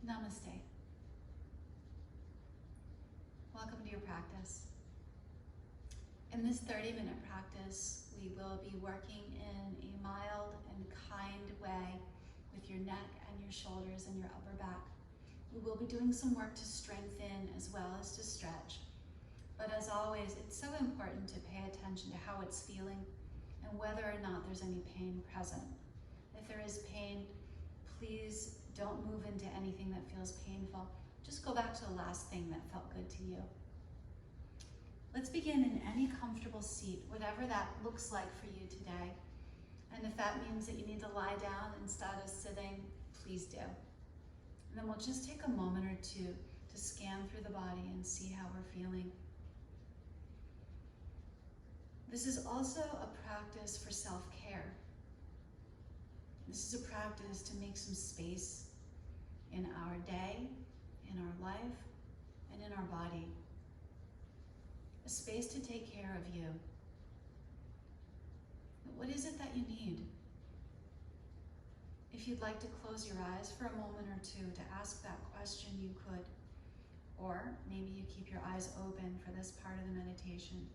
Namaste. Welcome to your practice. In this 30-minute practice, we will be working in a mild and kind way with your neck and your shoulders and your upper back. We will be doing some work to strengthen as well as to stretch. But as always, it's so important to pay attention to how it's feeling and whether or not there's any pain present. If there is pain, please don't move into anything that feels painful. Just go back to the last thing that felt good to you. Let's begin in any comfortable seat, whatever that looks like for you today. And if that means that you need to lie down instead of sitting, please do. And then we'll just take a moment or two to scan through the body and see how we're feeling. This is also a practice for self-care. This is a practice to make some space in our day, in our life, and in our body. A space to take care of you. But what is it that you need? If you'd like to close your eyes for a moment or two to ask that question, you could. Or maybe you keep your eyes open for this part of the meditation.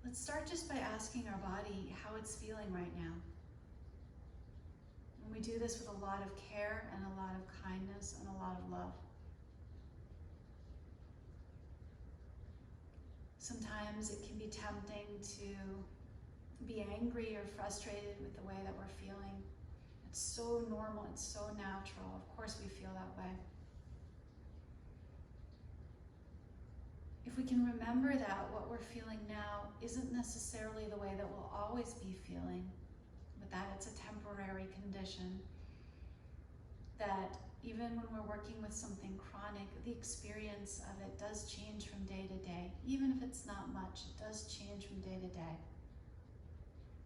Let's start just by asking our body how it's feeling right now. And we do this with a lot of care and a lot of kindness and a lot of love. Sometimes it can be tempting to be angry or frustrated with the way that we're feeling. It's so normal, it's so natural. Of course we feel that way. If we can remember that what we're feeling now isn't necessarily the way that we'll always be feeling, but that it's a temporary condition, that even when we're working with something chronic, the experience of it does change from day to day. Even if it's not much, it does change from day to day.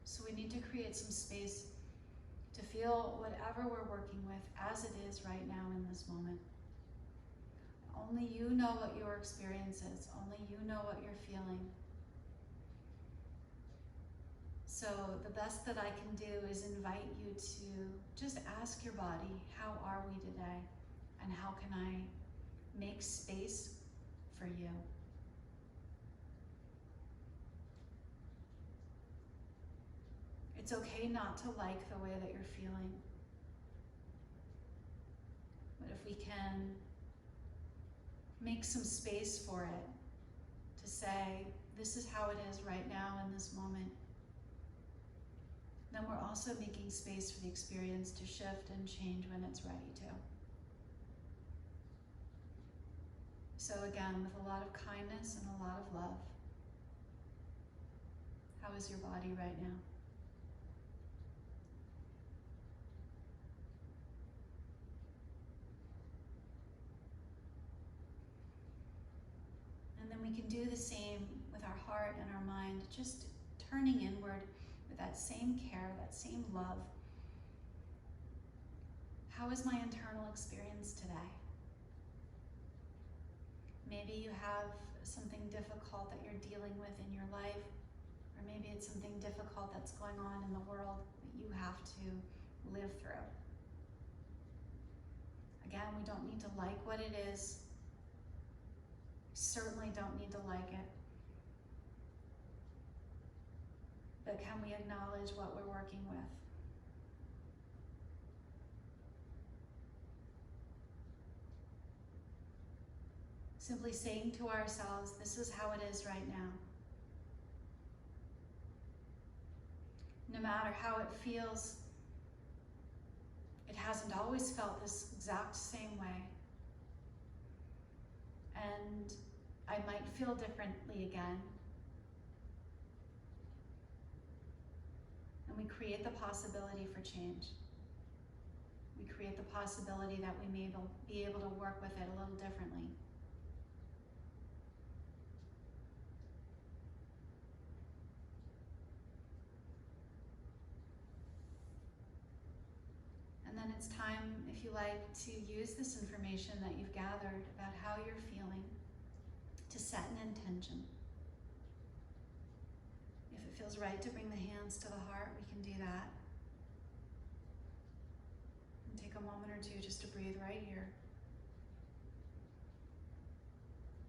So we need to create some space to feel whatever we're working with as it is right now in this moment. Only you know what your experience is. Only you know what you're feeling. So the best that I can do is invite you to just ask your body, how are we today? And how can I make space for you? It's okay not to like the way that you're feeling. But if we can make some space for it, to say, this is how it is right now in this moment, then we're also making space for the experience to shift and change when it's ready to. So again, with a lot of kindness and a lot of love, how is your body right now? And then we can do the same with our heart and our mind, just turning inward with that same care, that same love. How is my internal experience today? Maybe you have something difficult that you're dealing with in your life, or maybe it's something difficult that's going on in the world that you have to live through. Again, we don't need to like what it is. We certainly don't need to like it. But can we acknowledge what we're working with? Simply saying to ourselves, this is how it is right now. No matter how it feels, it hasn't always felt this exact same way. And I might feel differently again. And we create the possibility for change. We create the possibility that we may be able to work with it a little differently. And then it's time, if you like, to use this information that you've gathered about how you're feeling to set an intention. If it feels right to bring the hands to the heart, we can do that. a moment or two just to breathe right here.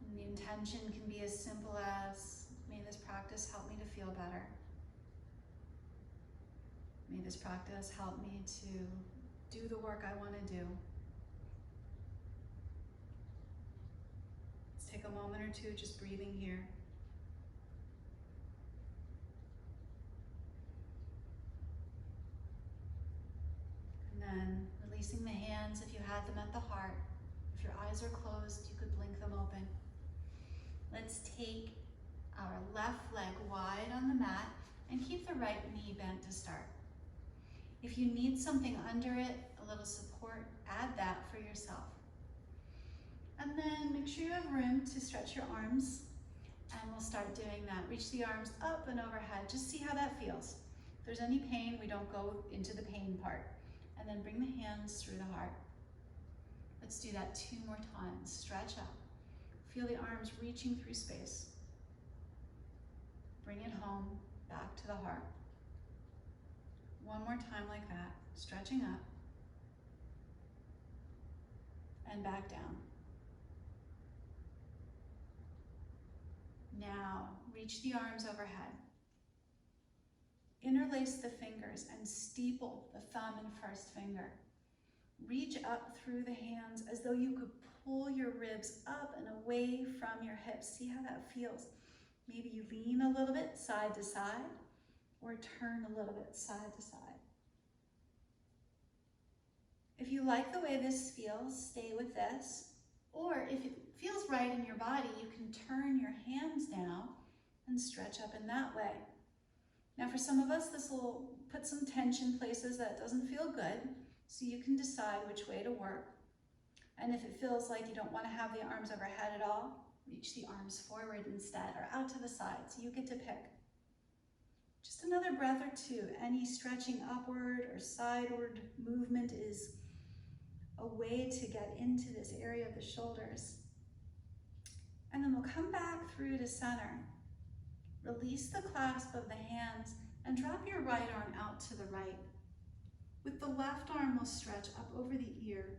And the intention can be as simple as, may this practice help me to feel better. May this practice help me to do the work I want to do. Let's take a moment or two just breathing here. And then releasing the hands if you had them at the heart. If your eyes are closed, you could blink them open. Let's take our left leg wide on the mat and keep the right knee bent to start. If you need something under it, a little support, add that for yourself. And then make sure you have room to stretch your arms, and we'll start doing that. Reach the arms up and overhead. Just see how that feels. If there's any pain, we don't go into the pain part. And then bring the hands through the heart. Let's do that 2 more times. Stretch up. Feel the arms reaching through space. Bring it home, back to the heart. 1 more time like that, stretching up and back down. Now, reach the arms overhead. Interlace the fingers and steeple the thumb and first finger. Reach up through the hands as though you could pull your ribs up and away from your hips. See how that feels. Maybe you lean a little bit side to side, or turn a little bit side to side. If you like the way this feels, stay with this. Or if it feels right in your body, you can turn your hands now and stretch up in that way. Now for some of us, this will put some tension places that doesn't feel good, so you can decide which way to work. And if it feels like you don't want to have the arms overhead at all, reach the arms forward instead, or out to the side, so you get to pick. Just another breath or two. Any stretching upward or sideward movement is a way to get into this area of the shoulders. And then we'll come back through to center. Release the clasp of the hands and drop your right arm out to the right. With the left arm, we'll stretch up over the ear.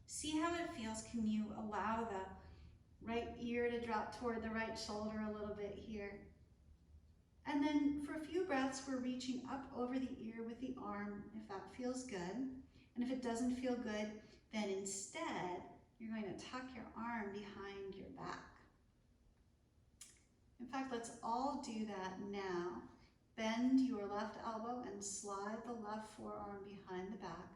See how it feels. Can you allow the right ear to drop toward the right shoulder a little bit here? And then for a few breaths, we're reaching up over the ear with the arm, if that feels good. And if it doesn't feel good, then instead, you're going to tuck your arm behind your back. In fact, let's all do that now. Bend your left elbow and slide the left forearm behind the back.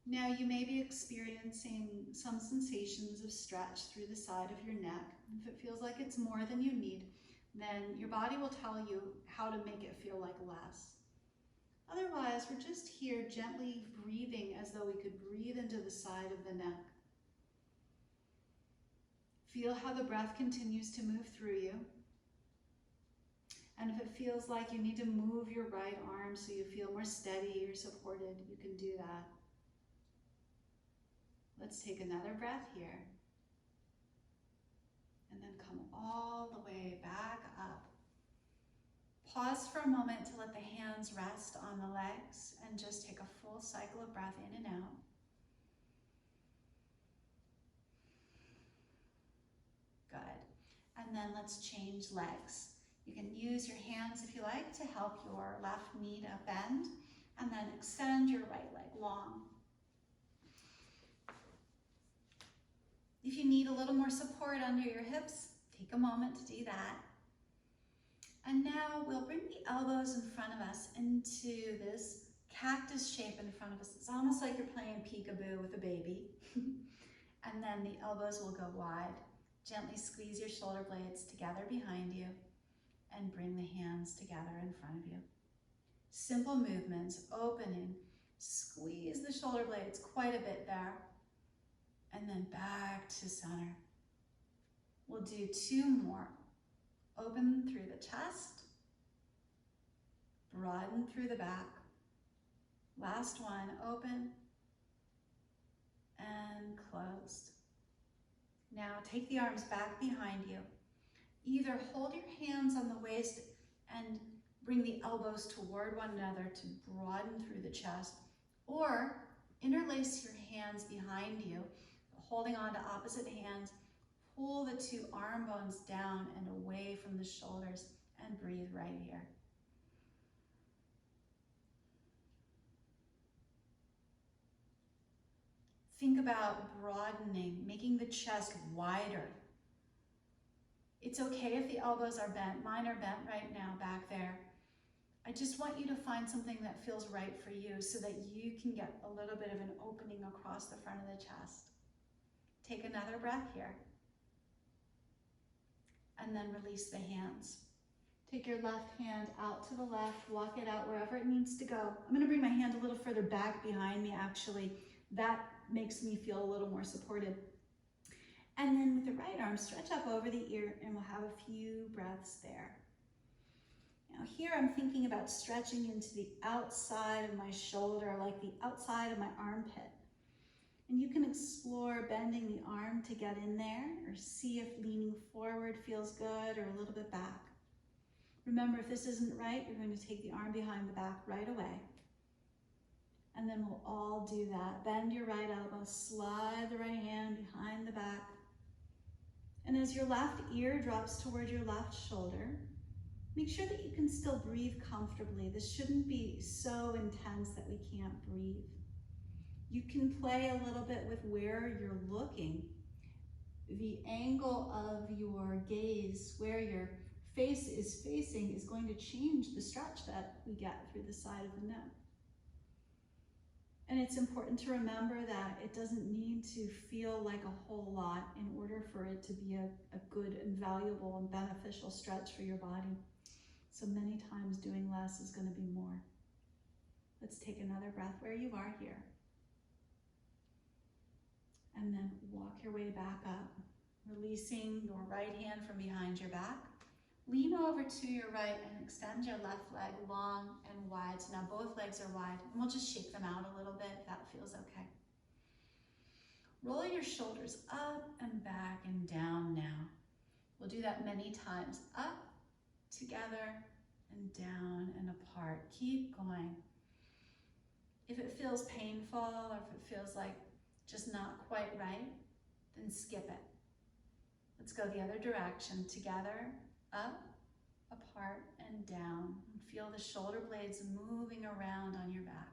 Now you may be experiencing some sensations of stretch through the side of your neck. If it feels like it's more than you need, then your body will tell you how to make it feel like less. Otherwise, we're just here gently breathing as though we could breathe into the side of the neck. Feel how the breath continues to move through you. And if it feels like you need to move your right arm so you feel more steady or supported, you can do that. Let's take another breath here. And then come all the way back up. Pause for a moment to let the hands rest on the legs and just take a full cycle of breath in and out. Good. And then let's change legs. You can use your hands if you like to help your left knee to bend, and then extend your right leg long. If you need a little more support under your hips, take a moment to do that. And now we'll bring the elbows in front of us into this cactus shape in front of us. It's almost like you're playing peekaboo with a baby. And then the elbows will go wide. Gently squeeze your shoulder blades together behind you and bring the hands together in front of you. Simple movements, opening, squeeze the shoulder blades quite a bit there, and then back to center. We'll do 2 more. Open through the chest, broaden through the back. Last one, open and closed. Now take the arms back behind you. Either hold your hands on the waist and bring the elbows toward one another to broaden through the chest, Or interlace your hands behind you, holding on to opposite hands. Pull the two arm bones down and away from the shoulders and breathe right here. Think about broadening, making the chest wider. It's okay if the elbows are bent. Mine are bent right now back there. I just want you to find something that feels right for you so that you can get a little bit of an opening across the front of the chest. Take another breath here. And then release the hands. Take your left hand out to the left, walk it out wherever it needs to go. I'm gonna bring my hand a little further back behind me actually. That makes me feel a little more supported. And then with the right arm, stretch up over the ear and we'll have a few breaths there. Now here I'm thinking about stretching into the outside of my shoulder, like the outside of my armpit. And you can explore bending the arm to get in there or see if leaning forward feels good or a little bit back. Remember, if this isn't right, you're going to take the arm behind the back right away. And then we'll all do that. Bend your right elbow, slide the right hand behind the back. And as your left ear drops toward your left shoulder, make sure that you can still breathe comfortably. This shouldn't be so intense that we can't breathe. You can play a little bit with where you're looking. The angle of your gaze, where your face is facing, is going to change the stretch that we get through the side of the neck. And it's important to remember that it doesn't need to feel like a whole lot in order for it to be a good and valuable and beneficial stretch for your body. So many times doing less is going to be more. Let's take another breath where you are here. And then walk your way back up, releasing your right hand from behind your back. Lean over to your right and extend your left leg long and wide. So now both legs are wide, and we'll just shake them out a little bit if that feels okay. Roll your shoulders up and back and down now. We'll do that many times. Up, together, and down and apart. Keep going. If it feels painful or if it feels like just not quite right, then skip it. Let's go the other direction. Together, up, apart, and down. And feel the shoulder blades moving around on your back.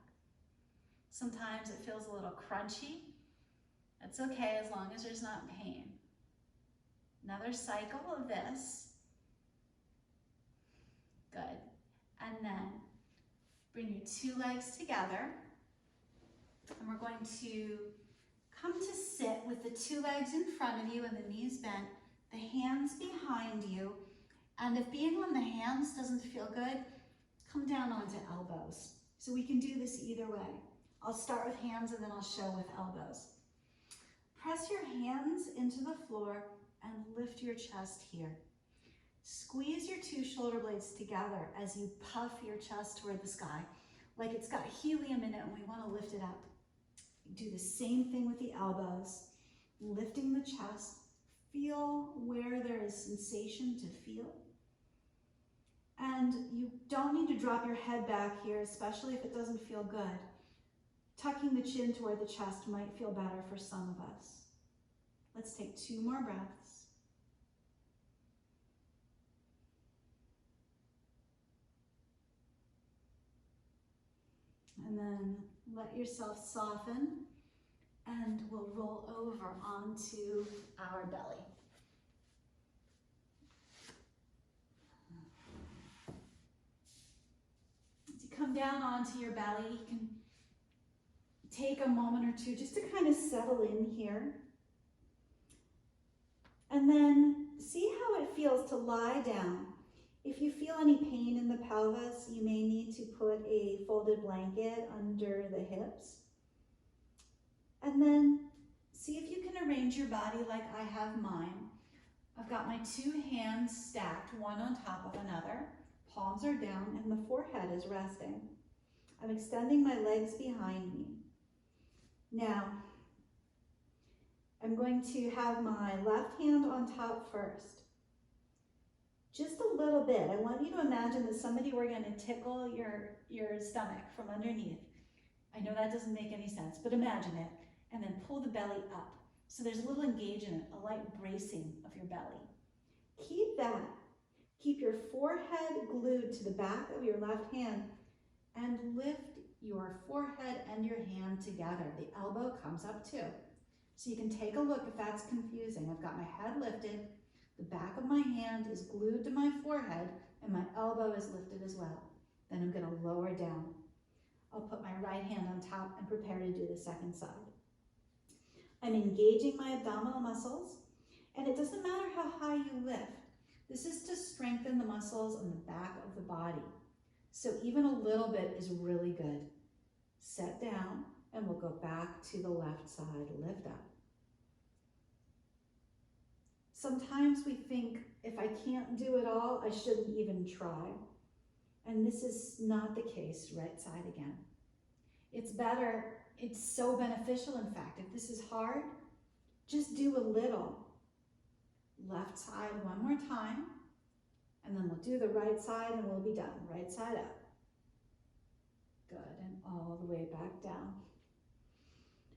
Sometimes it feels a little crunchy. That's okay as long as there's not pain. Another cycle of this. Good. And then bring your two legs together. And we're going to come to sit with the two legs in front of you and the knees bent, the hands behind you. And if being on the hands doesn't feel good, come down onto elbows. So we can do this either way. I'll start with hands and then I'll show with elbows. Press your hands into the floor and lift your chest here. Squeeze your two shoulder blades together as you puff your chest toward the sky, like it's got helium in it and we want to lift it up. Do the same thing with the elbows, lifting the chest. Feel where there is sensation to feel. And you don't need to drop your head back here, especially if it doesn't feel good. Tucking the chin toward the chest might feel better for some of us. Let's take two more breaths. And then let yourself soften and we'll roll over onto our belly. As you come down onto your belly, you can take a moment or two just to kind of settle in here. And then see how it feels to lie down. If you feel any pain in the pelvis, you may need to put a folded blanket under the hips. And then see if you can arrange your body like I have mine. I've got my two hands stacked, one on top of another. Palms are down and the forehead is resting. I'm extending my legs behind me. Now, I'm going to have my left hand on top first. Just a little bit. I want you to imagine that somebody were going to tickle your stomach from underneath. I know that doesn't make any sense, but imagine it. And then pull the belly up. So there's a little engagement, a light bracing of your belly. Keep that. Keep your forehead glued to the back of your left hand and lift your forehead and your hand together. The elbow comes up too. So you can take a look if that's confusing. I've got my head lifted, the back of my hand is glued to my forehead, and my elbow is lifted as well. Then I'm going to lower down. I'll put my right hand on top and prepare to do the second side. I'm engaging my abdominal muscles, and it doesn't matter how high you lift. This is to strengthen the muscles on the back of the body. So even a little bit is really good. Set down, and we'll go back to the left side, lift up. Sometimes we think, if I can't do it all, I shouldn't even try. And this is not the case. Right side again. It's better, it's so beneficial, in fact. If this is hard, just do a little. Left side one more time, and then we'll do the right side and we'll be done. Right side up. Good, and all the way back down.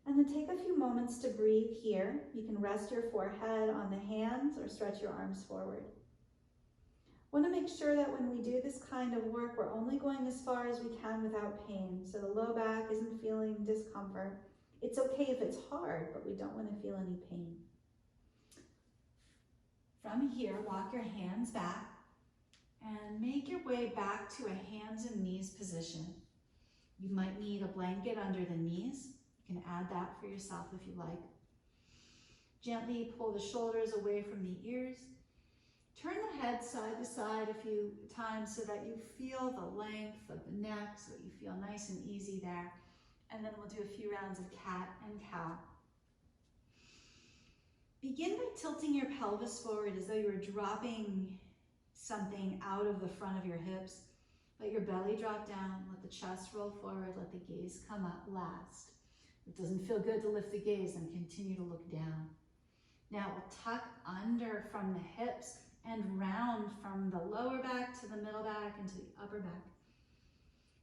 And then take a few moments to breathe here. You can rest your forehead on the hands or stretch your arms forward. Want to make sure that when we do this kind of work, we're only going as far as we can without pain. So the low back isn't feeling discomfort. It's okay if it's hard, but we don't want to feel any pain. From here, walk your hands back and make your way back to a hands and knees position. You might need a blanket under the knees. You can add that for yourself if you like. Gently pull the shoulders away from the ears. Turn the head side to side a few times so that you feel the length of the neck, so that you feel nice and easy there. And then we'll do a few rounds of cat and cow. Begin by tilting your pelvis forward as though you were dropping something out of the front of your hips. Let your belly drop down, let the chest roll forward, let the gaze come up last. If it doesn't feel good to lift the gaze, then continue to look down. Now we'll tuck under from the hips and round from the lower back to the middle back and to the upper back.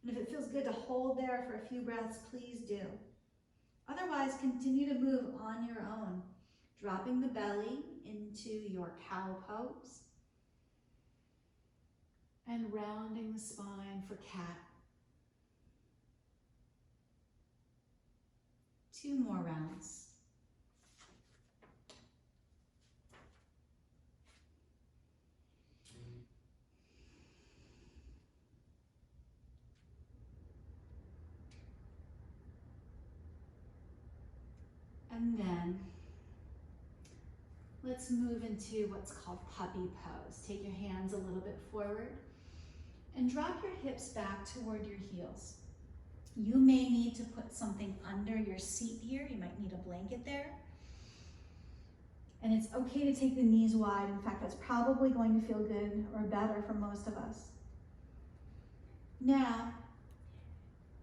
And if it feels good to hold there for a few breaths, please do. Otherwise, continue to move on your own, dropping the belly into your cow pose and rounding the spine for cat. 2 more rounds. And then let's move into what's called puppy pose. Take your hands a little bit forward and drop your hips back toward your heels. You may need to put something under your seat here. You might need a blanket there. And it's okay to take the knees wide. In fact, that's probably going to feel good or better for most of us. Now,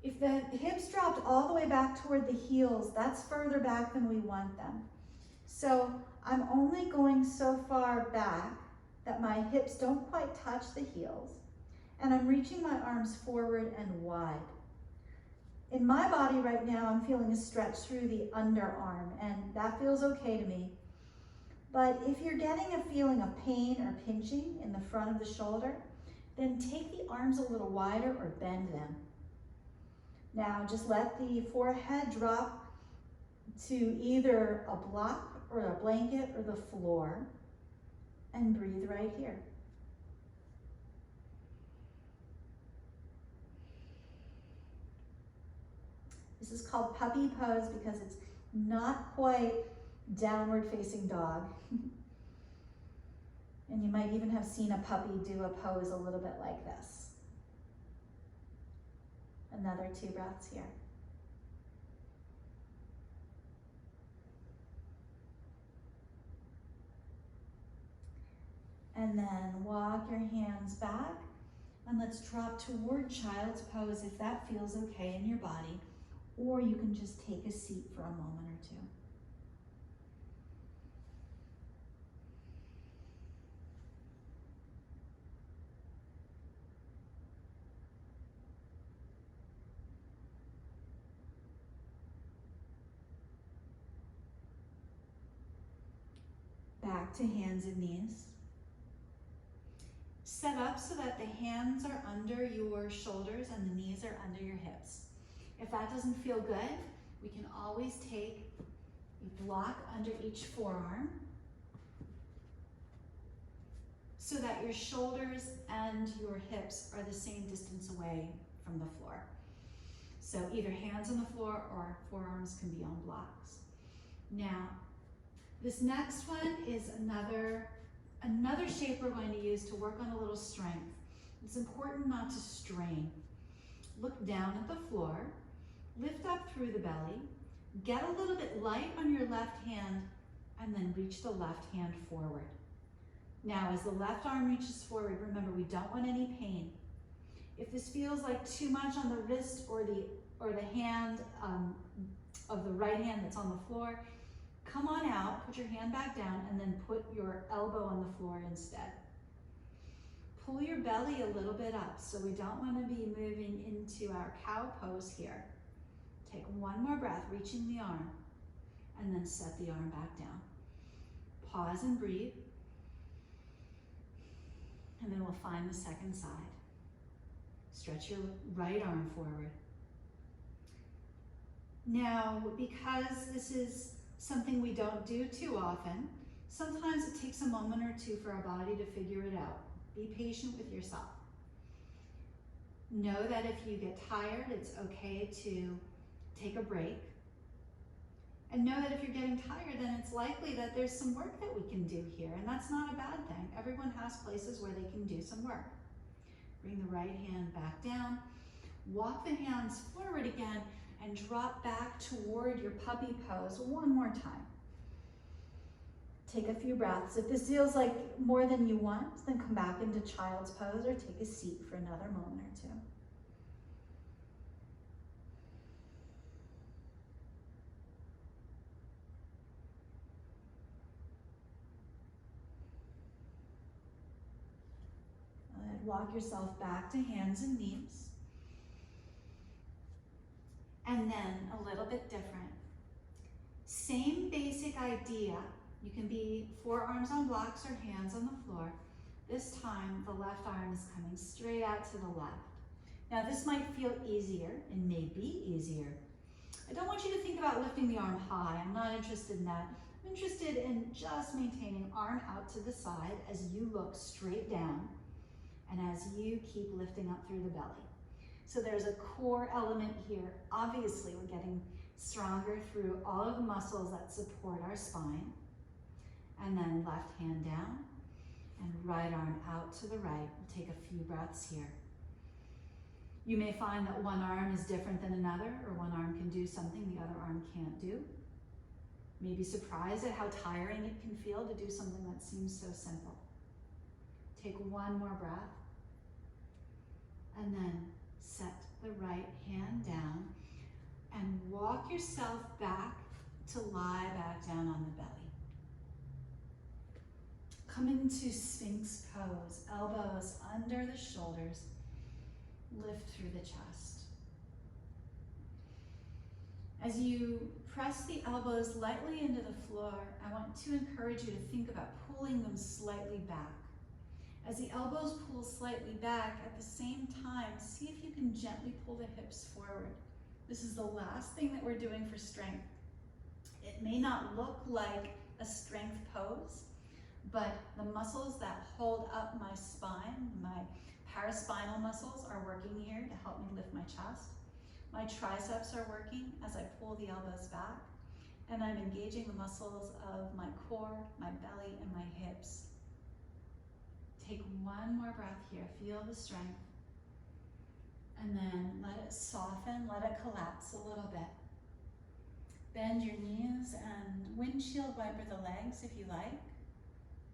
if the hips dropped all the way back toward the heels, that's further back than we want them. So I'm only going so far back that my hips don't quite touch the heels, and I'm reaching my arms forward and wide. In my body right now, I'm feeling a stretch through the underarm, and that feels okay to me. But if you're getting a feeling of pain or pinching in the front of the shoulder, then take the arms a little wider or bend them. Now just let the forehead drop to either a block or a blanket or the floor, and breathe right here. This is called puppy pose because it's not quite downward facing dog. And you might even have seen a puppy do a pose a little bit like this. Another 2 breaths here. And then walk your hands back and let's drop toward child's pose if that feels okay in your body, or you can just take a seat for a moment or 2. back to hands and knees. Set up so that the hands are under your shoulders and the knees are under your hips. If that doesn't feel good, we can always take a block under each forearm so that your shoulders and your hips are the same distance away from the floor. So either hands on the floor or forearms can be on blocks. Now, this next one is another shape we're going to use to work on a little strength. It's important not to strain. Look down at the floor, lift up through the belly, get a little bit light on your left hand, and then reach the left hand forward. Now, as the left arm reaches forward, remember, we don't want any pain. If this feels like too much on the wrist or the hand of the right hand that's on the floor, come on out, put your hand back down, and then put your elbow on the floor instead. Pull your belly a little bit up, so we don't want to be moving into our cow pose here. Take one more breath, reaching the arm, and then set the arm back down. Pause and breathe, and then we'll find the second side. Stretch your right arm forward. Now, because this is something we don't do too often, sometimes it takes a moment or two for our body to figure it out. Be patient with yourself. Know that if you get tired, it's okay to take a break. And know that if you're getting tired, then it's likely that there's some work that we can do here, and that's not a bad thing. Everyone has places where they can do some work. Bring the right hand back down. Walk the hands forward again and drop back toward your puppy pose one more time. Take a few breaths. If this feels like more than you want, then come back into child's pose or take a seat for another moment or two. Walk yourself back to hands and knees. And then a little bit different. Same basic idea. You can be forearms on blocks or hands on the floor. This time, the left arm is coming straight out to the left. Now, this might feel easier and may be easier. I don't want you to think about lifting the arm high. I'm not interested in that. I'm interested in just maintaining arm out to the side as you look straight down and as you keep lifting up through the belly. So there's a core element here. Obviously, we're getting stronger through all of the muscles that support our spine. And then left hand down and right arm out to the right. We'll take a few breaths here. You may find that one arm is different than another, or one arm can do something the other arm can't do. You may be surprised at how tiring it can feel to do something that seems so simple. Take one more breath. And then set the right hand down and walk yourself back to lie back down on the belly. Come into Sphinx pose, elbows under the shoulders, lift through the chest. As you press the elbows lightly into the floor, I want to encourage you to think about pulling them slightly back. As the elbows pull slightly back, at the same time, see if you can gently pull the hips forward. This is the last thing that we're doing for strength. It may not look like a strength pose, but the muscles that hold up my spine, my paraspinal muscles, are working here to help me lift my chest. My triceps are working as I pull the elbows back, and I'm engaging the muscles of my core, my belly, and my hips. Take one more breath here, feel the strength, and then let it soften, let it collapse a little bit. Bend your knees and windshield wiper the legs if you like,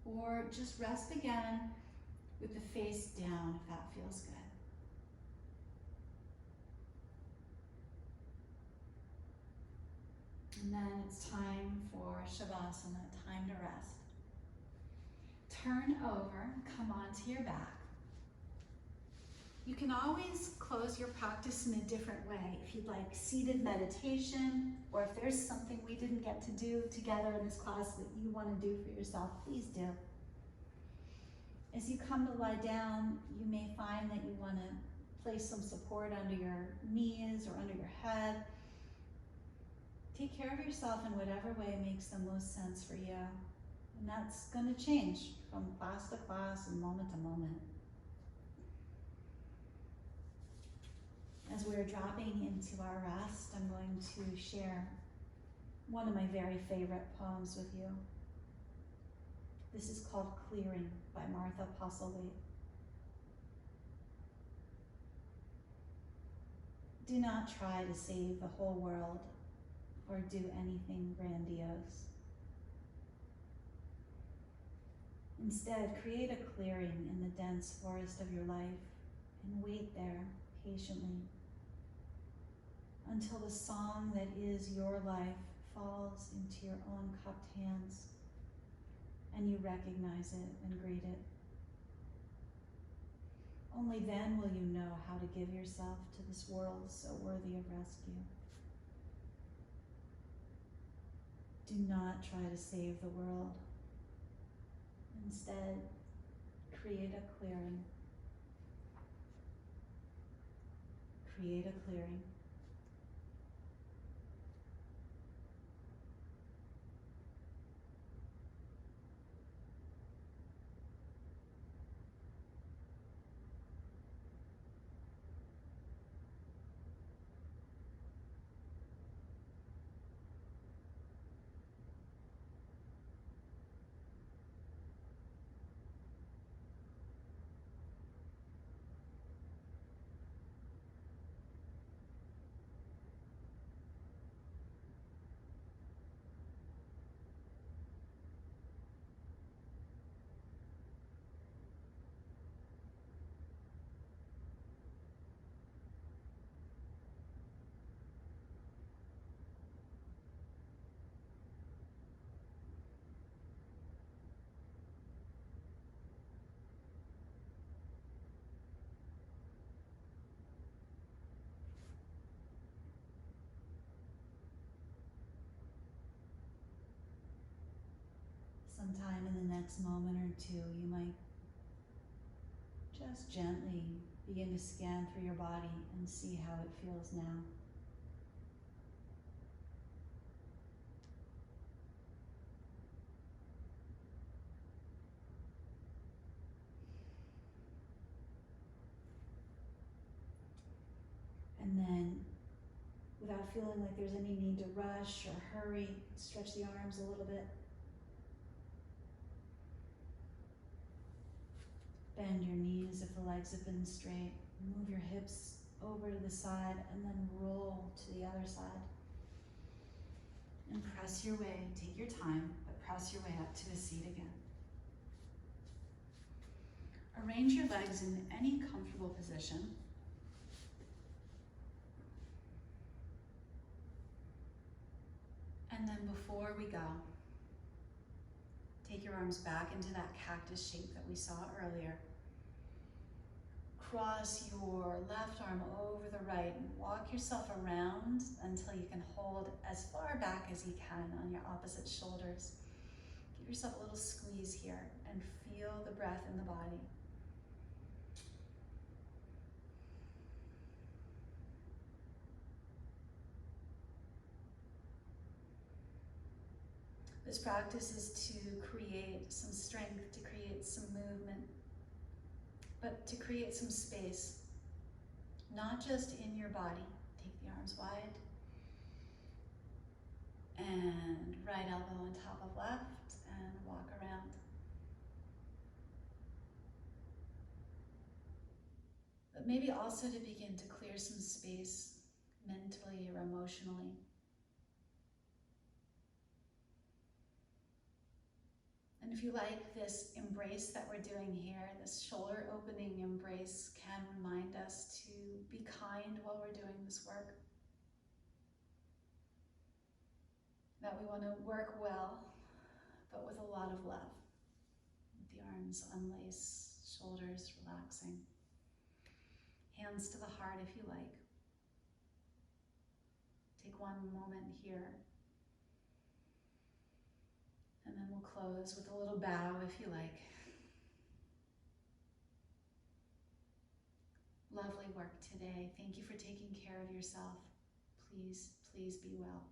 or just rest again with the face down if that feels good. And then it's time for Shavasana, time to rest. Turn over, come onto your back. You can always close your practice in a different way. If you'd like seated meditation, or if there's something we didn't get to do together in this class that you want to do for yourself, please do. As you come to lie down, you may find that you want to place some support under your knees or under your head. Take care of yourself in whatever way makes the most sense for you. And that's going to change from class to class and moment to moment. As we're dropping into our rest, I'm going to share one of my very favorite poems with you. This is called Clearing by Martha Postlethwaite. Do not try to save the whole world or do anything grandiose. Instead, create a clearing in the dense forest of your life and wait there patiently until the song that is your life falls into your own cupped hands and you recognize it and greet it. Only then will you know how to give yourself to this world so worthy of rescue. Do not try to save the world. Instead, create a clearing. Create a clearing. Sometime in the next moment or two, you might just gently begin to scan through your body and see how it feels now. And then, without feeling like there's any need to rush or hurry, stretch the arms a little bit. Bend your knees if the legs have been straight. Move your hips over to the side and then roll to the other side. And press your way, take your time, but press your way up to a seat again. Arrange your legs in any comfortable position. And then before we go, take your arms back into that cactus shape that we saw earlier. Cross your left arm over the right and walk yourself around until you can hold as far back as you can on your opposite shoulders. Give yourself a little squeeze here and feel the breath in the body. This practice is to create some strength, to create some movement, but to create some space, not just in your body. Take the arms wide, and right elbow on top of left, and walk around. But maybe also to begin to clear some space mentally or emotionally. And if you like, this embrace that we're doing here, this shoulder opening embrace, can remind us to be kind while we're doing this work. That we want to work well, but with a lot of love. With the arms unlaced, shoulders relaxing. Hands to the heart if you like. Take one moment here. And then we'll close with a little bow if you like. Lovely work today. Thank you for taking care of yourself. Please, please be well.